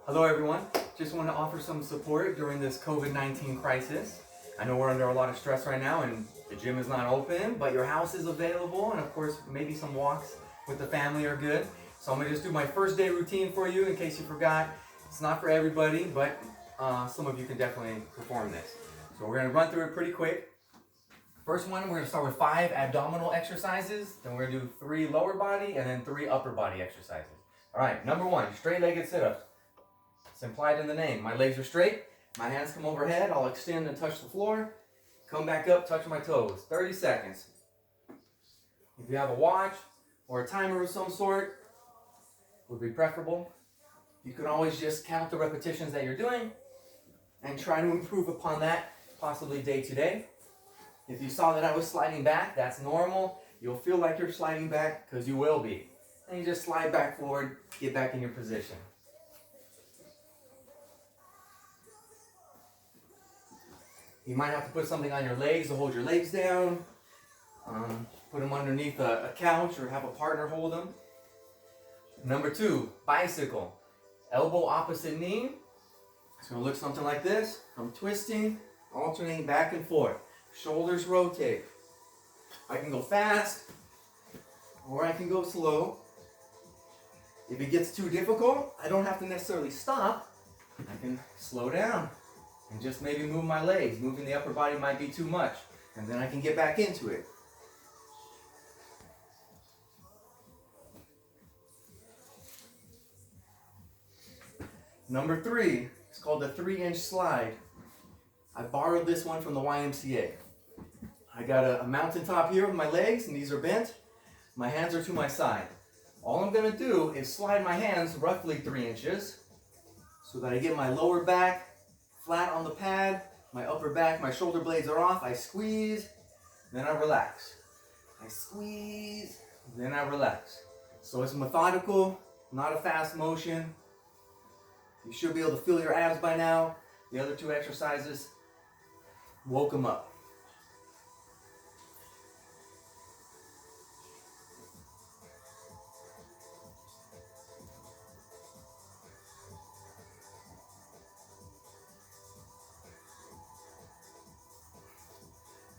Hello everyone, just want to offer some support during this COVID-19 crisis. I know we're under a lot of stress right now and the gym is not open, but your house is available, and of course maybe some walks with the family are good. So I'm going to just do my first day routine for you in case you forgot. It's not for everybody, but some of you can definitely perform this. So we're going to run through it pretty quick. First one, we're going to start with 5 abdominal exercises, then we're going to do 3 lower body and then 3 upper body exercises. Alright, number 1, straight-legged sit-ups. It's implied in the name. My legs are straight, my hands come overhead, I'll extend and touch the floor, come back up, touch my toes. 30 seconds. If you have a watch or a timer of some sort, would be preferable. You can always just count the repetitions that you're doing and try to improve upon that, possibly day to day. If you saw that I was sliding back, that's normal. You'll feel like you're sliding back because you will be. And you just slide back forward, get back in your position. You might have to put something on your legs to hold your legs down. Put them underneath a couch or have a partner hold them. Number 2, bicycle. Elbow opposite knee. It's going to look something like this. I'm twisting, alternating back and forth. Shoulders rotate. I can go fast or I can go slow. If it gets too difficult, I don't have to necessarily stop. I can slow down and just maybe move my legs. Moving the upper body might be too much, and then I can get back into it. Number 3, it's called the 3-inch slide. I borrowed this one from the YMCA. I got a mountaintop here with my legs, and these are bent. My hands are to my side. All I'm going to do is slide my hands roughly 3 inches so that I get my lower back flat on the pad, my upper back, my shoulder blades are off. I squeeze, then I relax. I squeeze, then I relax. So it's methodical, not a fast motion. You should be able to feel your abs by now. The other 2 exercises woke them up.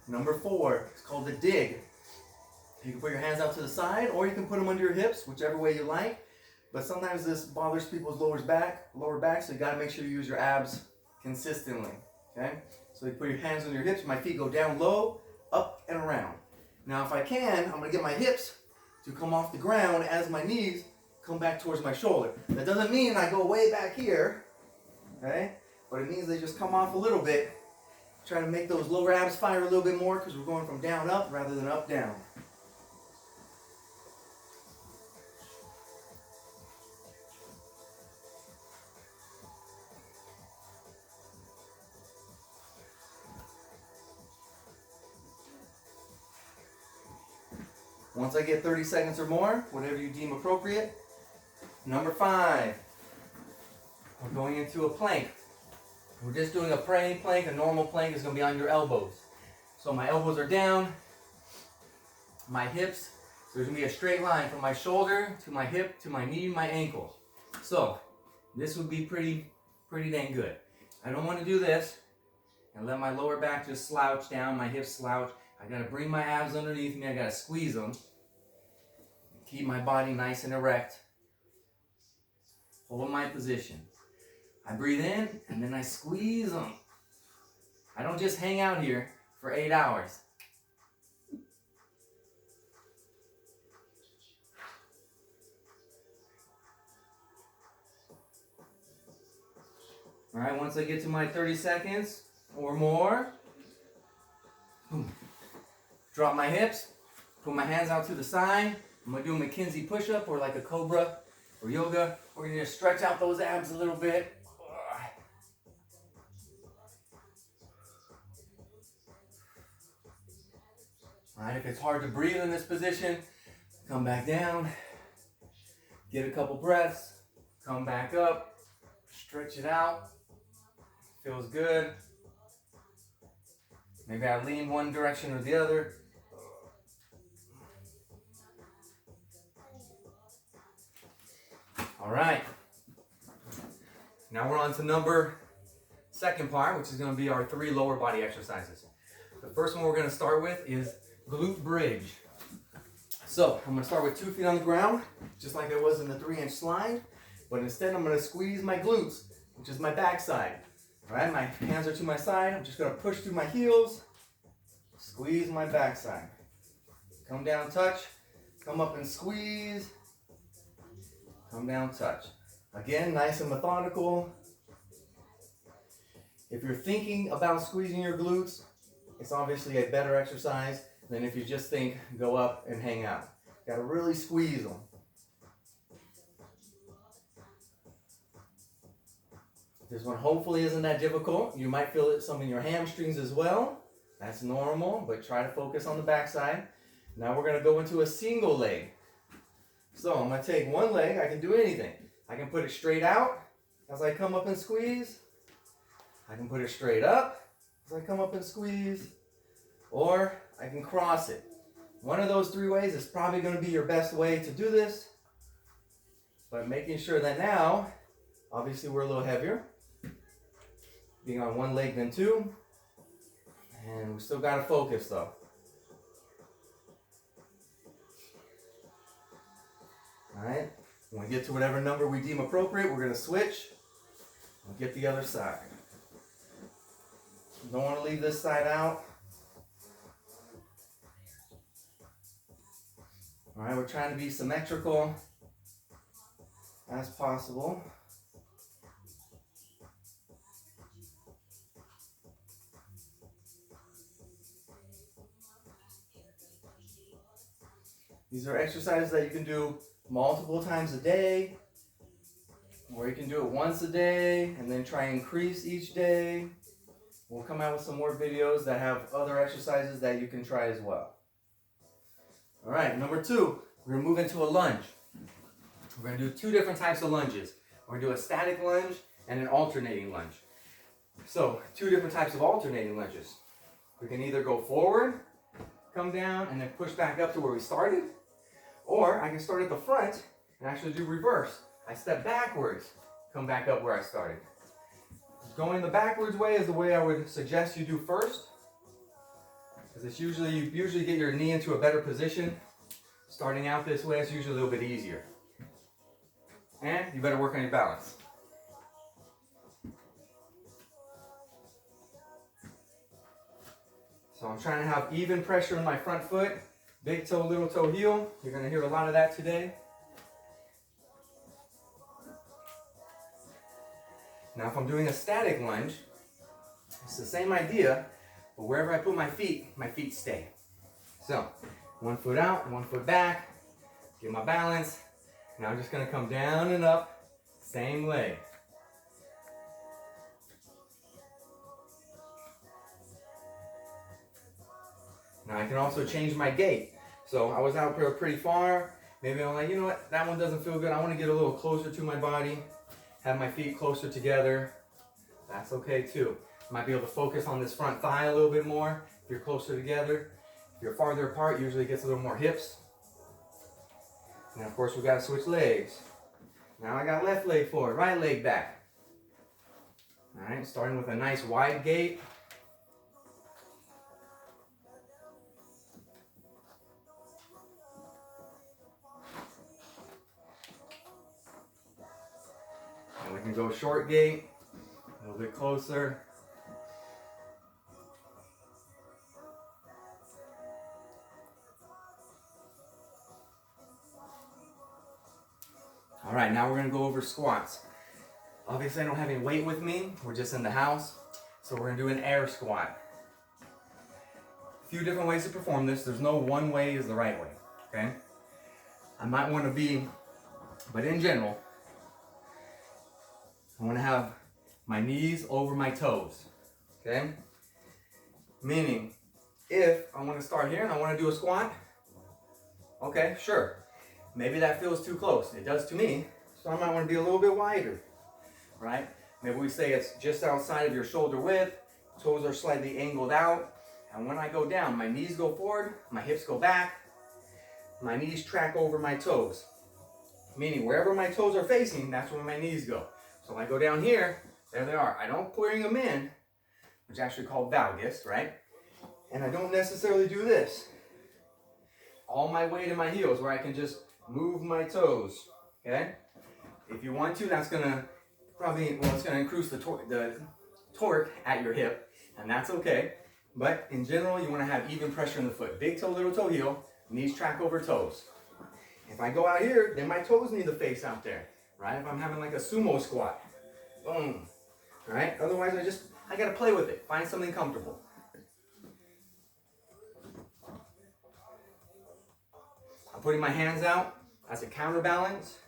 Number 4, it's called the dig. You can put your hands out to the side or you can put them under your hips, whichever way you like. But sometimes this bothers people's lower back, so you gotta make sure you use your abs consistently. Okay? So you put your hands on your hips, my feet go down low, up and around. Now if I can, I'm gonna get my hips to come off the ground as my knees come back towards my shoulder. That doesn't mean I go way back here, okay? But it means they just come off a little bit. Try to make those lower abs fire a little bit more because we're going from down up rather than up down. Once I get 30 seconds or more, whatever you deem appropriate. Number 5, we're going into a plank. We're just doing a praying plank. A normal plank is going to be on your elbows. So my elbows are down, my hips, so there's going to be a straight line from my shoulder to my hip to my knee, my ankle. So this would be pretty dang good. I don't want to do this and let my lower back just slouch down, my hips slouch. I got to bring my abs underneath me, I got to squeeze them. Keep my body nice and erect. Hold my position. I breathe in and then I squeeze them. I don't just hang out here for 8 hours. Alright, once I get to my 30 seconds or more, drop my hips, put my hands out to the side. I'm going to do a McKinsey push-up or like a cobra or yoga. We're going to stretch out those abs a little bit. Alright, if it's hard to breathe in this position, come back down, get a couple breaths, come back up, stretch it out. Feels good. Maybe I lean one direction or the other. All right. Now we're on to second part, which is going to be our 3 lower body exercises. The first one we're going to start with is glute bridge. So I'm going to start with 2 feet on the ground, just like I was in the 3-inch slide, but instead I'm going to squeeze my glutes, which is my backside. All right, my hands are to my side. I'm just going to push through my heels, squeeze my backside. Come down, touch, come up and squeeze, come down, touch. Again, nice and methodical. If you're thinking about squeezing your glutes, it's obviously a better exercise than if you just think go up and hang out. Got to really squeeze them. This one hopefully isn't that difficult. You might feel some in your hamstrings as well. That's normal, but try to focus on the backside. Now we're going to go into a single leg. So I'm going to take one leg. I can do anything. I can put it straight out as I come up and squeeze. I can put it straight up as I come up and squeeze. Or I can cross it. One of those 3 ways is probably going to be your best way to do this. But making sure that now, obviously we're a little heavier. Being on one leg than 2. And we still got to focus though. Alright, when we get to whatever number we deem appropriate, we're going to switch and get the other side. Don't want to leave this side out. Alright, we're trying to be symmetrical as possible. These are exercises that you can do multiple times a day, or you can do it once a day and then try and increase each day. We'll come out with some more videos that have other exercises that you can try as well. All right, number 2, we're going to move into a lunge. We're going to do 2 different types of lunges. We're going to do a static lunge and an alternating lunge. So 2 different types of alternating lunges. We can either go forward, come down, and then push back up to where we started. Or I can start at the front and actually do reverse. I step backwards, come back up where I started. Going the backwards way is the way I would suggest you do first. Because it's you usually get your knee into a better position. Starting out this way is usually a little bit easier. And you better work on your balance. So I'm trying to have even pressure on my front foot. Big toe, little toe, heel. You're going to hear a lot of that today. Now if I'm doing a static lunge, it's the same idea, but wherever I put my feet stay. So, 1 foot out, 1 foot back, get my balance. Now I'm just going to come down and up, same leg. Now I can also change my gait. So I was out pretty far. Maybe I'm like, you know what, that one doesn't feel good. I want to get a little closer to my body. Have my feet closer together. That's okay too. Might be able to focus on this front thigh a little bit more if you're closer together. If you're farther apart, usually it gets a little more hips. And of course, we got to switch legs. Now I got left leg forward, right leg back. All right, starting with a nice wide gait. And we can go short gait, a little bit closer. All right, now we're going to go over squats. Obviously, I don't have any weight with me. We're just in the house. So we're going to do an air squat. A few different ways to perform this. There's no one way is the right way, okay? I might want to be, but in general, I want to have my knees over my toes, okay? Meaning, if I want to start here and I want to do a squat, okay, sure. Maybe that feels too close. It does to me. So I might want to be a little bit wider, right? Maybe we say it's just outside of your shoulder width. Toes are slightly angled out. And when I go down, my knees go forward, my hips go back. My knees track over my toes. Meaning wherever my toes are facing, that's where my knees go. So if I go down here, there they are. I don't bring them in, which is actually called valgus, right? And I don't necessarily do this. All my weight in my heels, where I can just move my toes, okay? If you want to, that's gonna probably, well, it's gonna increase the torque at your hip, and that's okay. But in general, you wanna have even pressure in the foot. Big toe, little toe heel, knees track over toes. If I go out here, then my toes need to face out there, right? If I'm having like a sumo squat, boom, all right? Otherwise, I gotta play with it, find something comfortable. I'm putting my hands out as a counterbalance.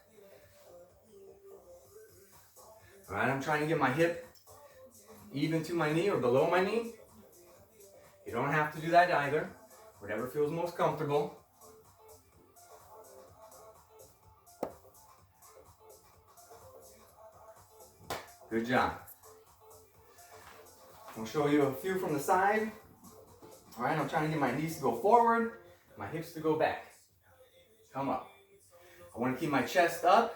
All right, I'm trying to get my hip even to my knee or below my knee. You don't have to do that either. Whatever feels most comfortable. Good job. I'll show you a few from the side. All right, I'm trying to get my knees to go forward, my hips to go back. Come up. I want to keep my chest up.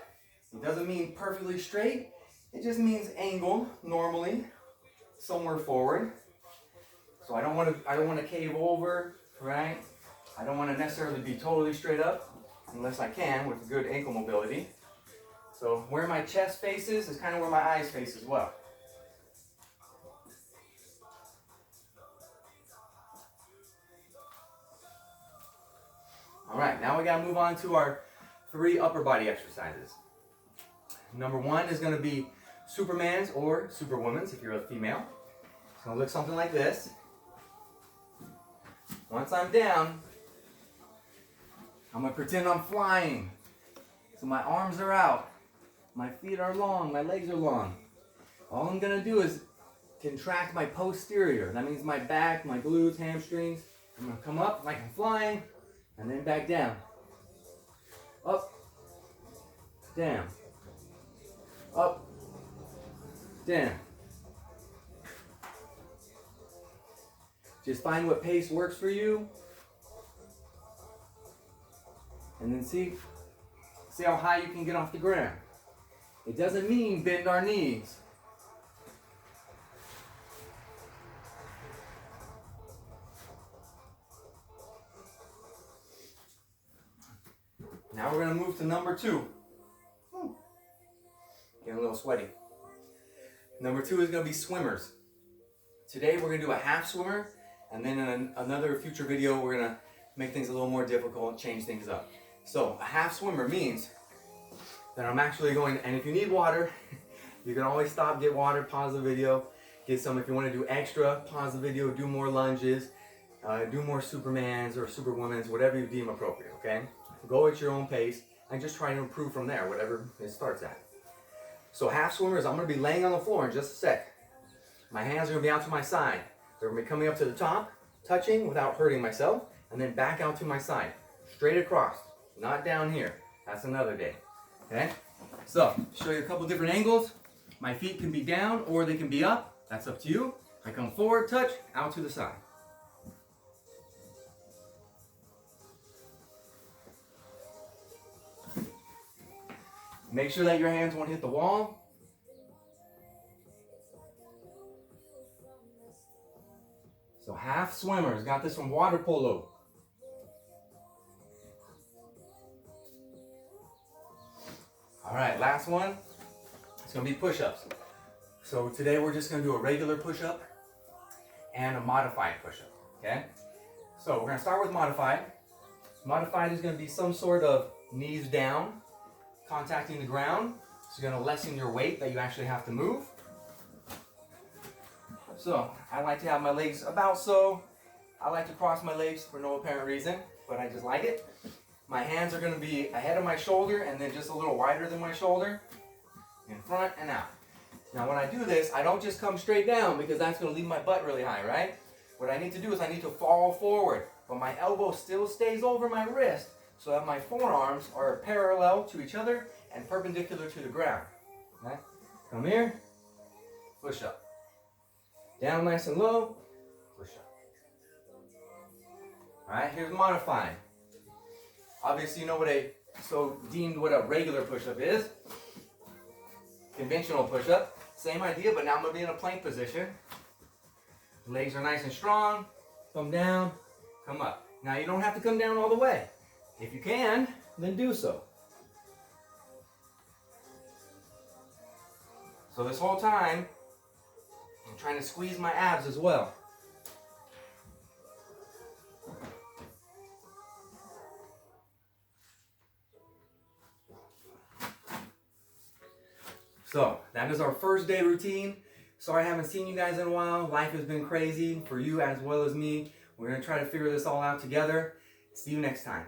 It doesn't mean perfectly straight. It just means angled normally, somewhere forward. So I don't want to cave over, right? I don't want to necessarily be totally straight up, unless I can with good ankle mobility. So where my chest faces is kind of where my eyes face as well. All right, now we gotta move on to our 3 upper body exercises. Number 1 is gonna be Superman's or Superwoman's if you're a female. It's gonna look something like this. Once I'm down, I'm gonna pretend I'm flying. So my arms are out, my feet are long, my legs are long. All I'm gonna do is contract my posterior. That means my back, my glutes, hamstrings. I'm gonna come up like I'm flying, and then back down. Up, down, up, down. Just find what pace works for you. And then see how high you can get off the ground. It doesn't mean bend our knees. Now we're going to move to number 2. Getting a little sweaty. Number 2 is going to be swimmers. Today we're going to do a half swimmer, and then in another future video we're going to make things a little more difficult, change things up. So a half swimmer means that I'm actually going, and if you need water, you can always stop, get water, pause the video, get some. If you want to do extra, pause the video, do more lunges, do more Supermans or Superwomen's, whatever you deem appropriate, okay? Go at your own pace and just try to improve from there, whatever it starts at. So half swimmers, I'm going to be laying on the floor in just a sec. My hands are going to be out to my side. They're going to be coming up to the top, touching without hurting myself, and then back out to my side. Straight across, not down here. That's another day. Okay? So, show you a couple different angles. My feet can be down or they can be up. That's up to you. I come forward, touch, out to the side. Make sure that your hands won't hit the wall. So half swimmers, got this from water polo. All right, last one. It's gonna be push-ups. So today we're just gonna do a regular push-up and a modified push-up, okay? So we're gonna start with modified. Modified is gonna be some sort of knees down, contacting the ground. So you're gonna lessen your weight that you actually have to move. So I like to have my legs about so. I like to cross my legs for no apparent reason, but I just like it. My hands are gonna be ahead of my shoulder and then just a little wider than my shoulder, in front and out. Now when I do this, I don't just come straight down because that's gonna leave my butt really high, right? What I need to do is I need to fall forward, but my elbow still stays over my wrist so that my forearms are parallel to each other and perpendicular to the ground. Okay? Come here, push up. Down nice and low, push up. All right, here's modified. Obviously you know what a regular push-up is. conventional push-up. Same idea, but now I'm gonna be in a plank position. Legs are nice and strong. Come down, come up. Now you don't have to come down all the way. If you can, then do so. So this whole time, I'm trying to squeeze my abs as well. So that is our first day routine. Sorry I haven't seen you guys in a while. Life has been crazy for you as well as me. We're gonna try to figure this all out together. See you next time.